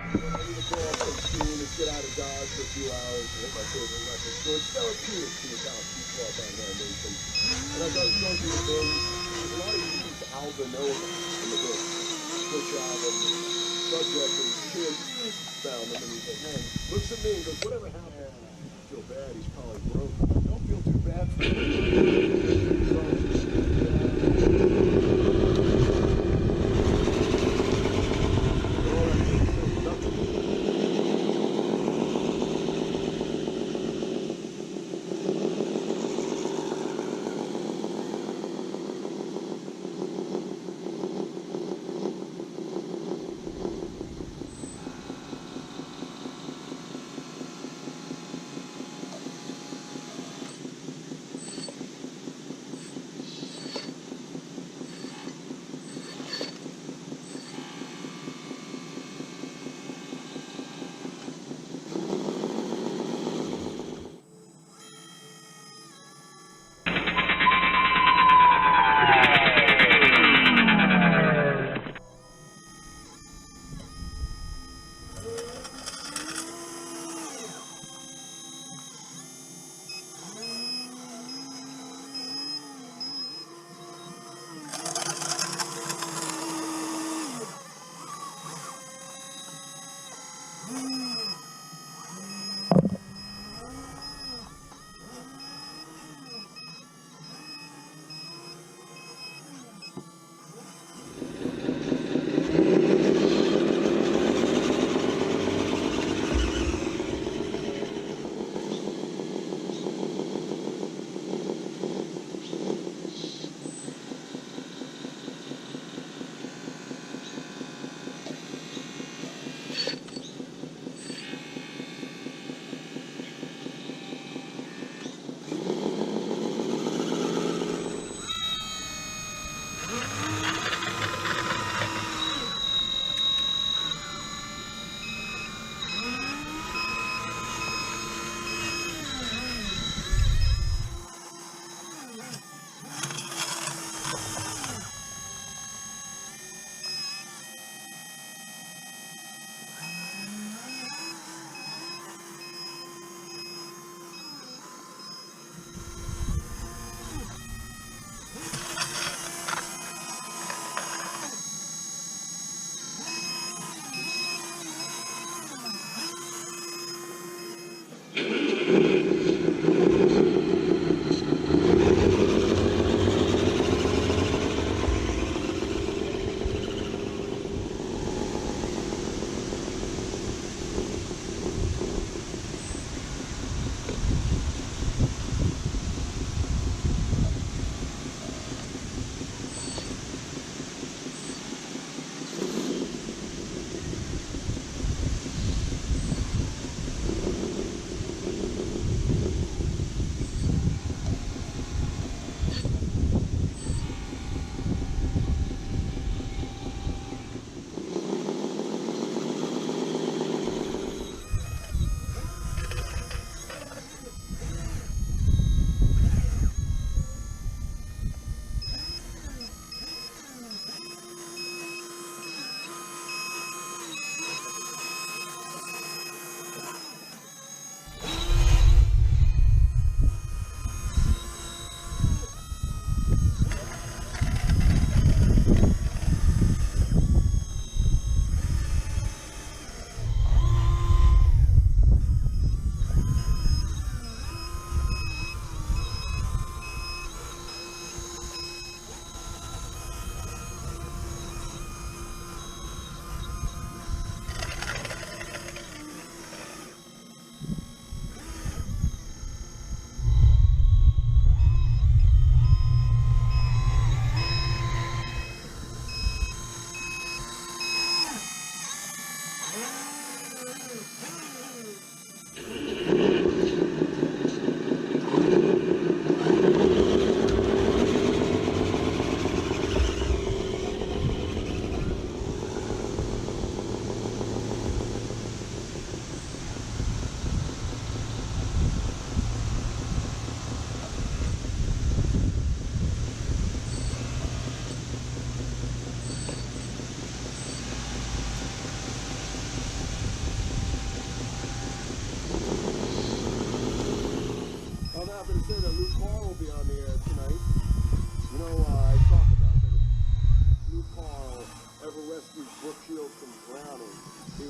I need to go off some steam and get out of Dodge for a few hours and hit my favorite record store. It's therapeutic to your couch before I find Nation. And as I was going through the things, there's a lot of used Alba Nova in the book. Switch album, subject is kid found him and he's like, man, looks at me and goes, whatever happened? I feel bad, he's probably broke. Don't feel too bad for him.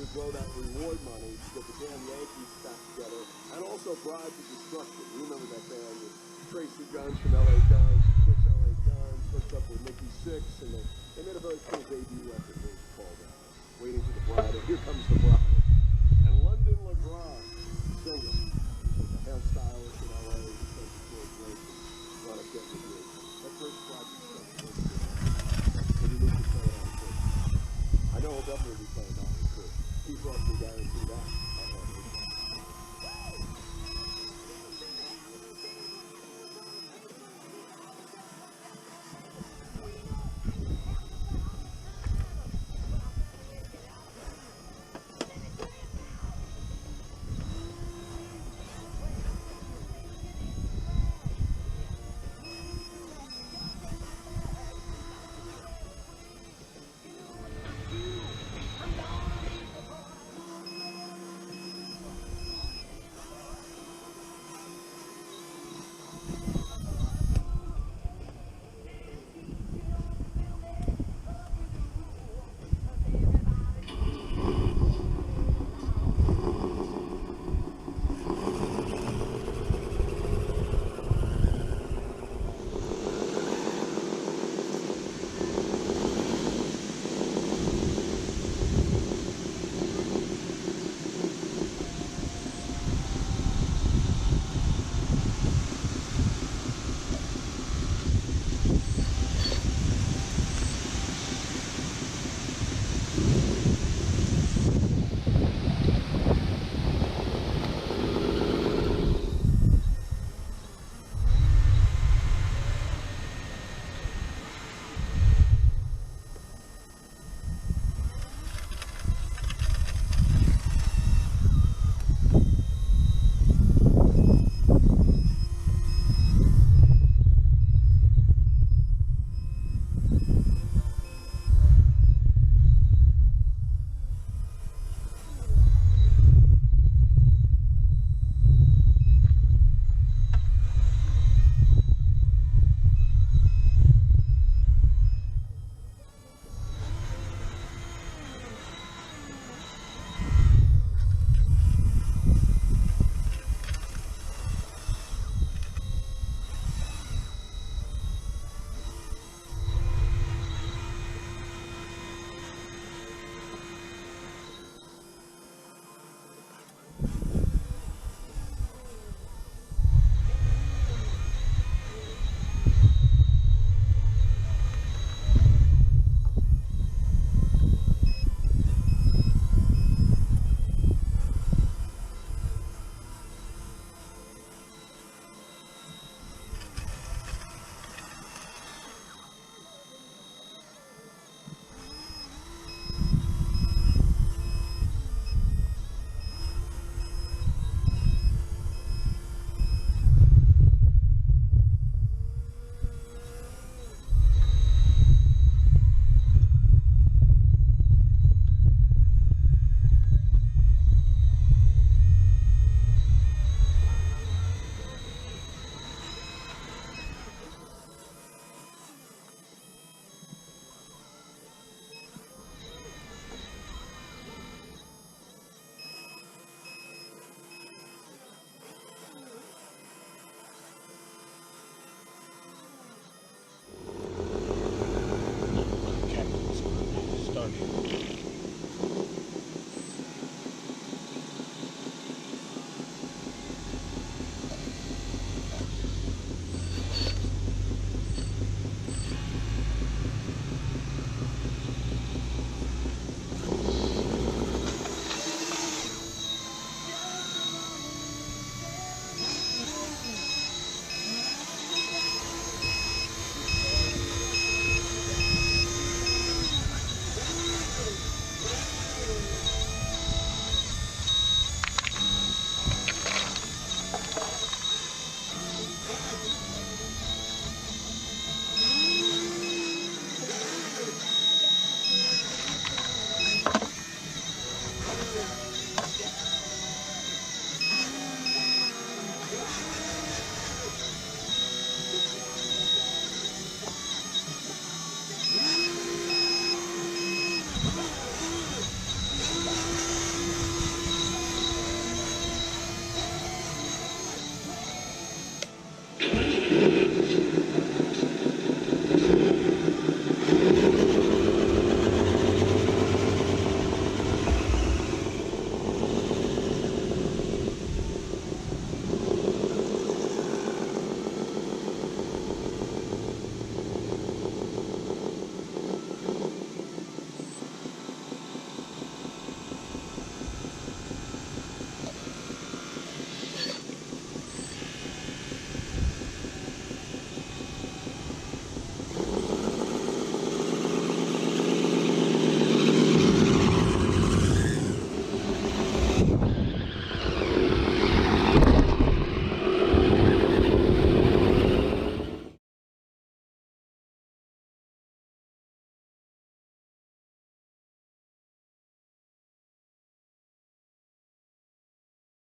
to blow that reward money to get the damn Yankees back together, and also Bride to Destruction. You remember that band with Tracy Guns from LA Guns, Chris LA Guns, hooked up with Nikki Sixx, and they made a very cool debut record called Waiting for the Bride, and Here Comes the Bride. And London LeGrand, singer, was a hairstylist in LA, he said to George Lake, "Want to get with me." That first project stuff was good. But he needs to play it on too. I know he'll definitely be playing on it too. Keith Rock can guarantee that.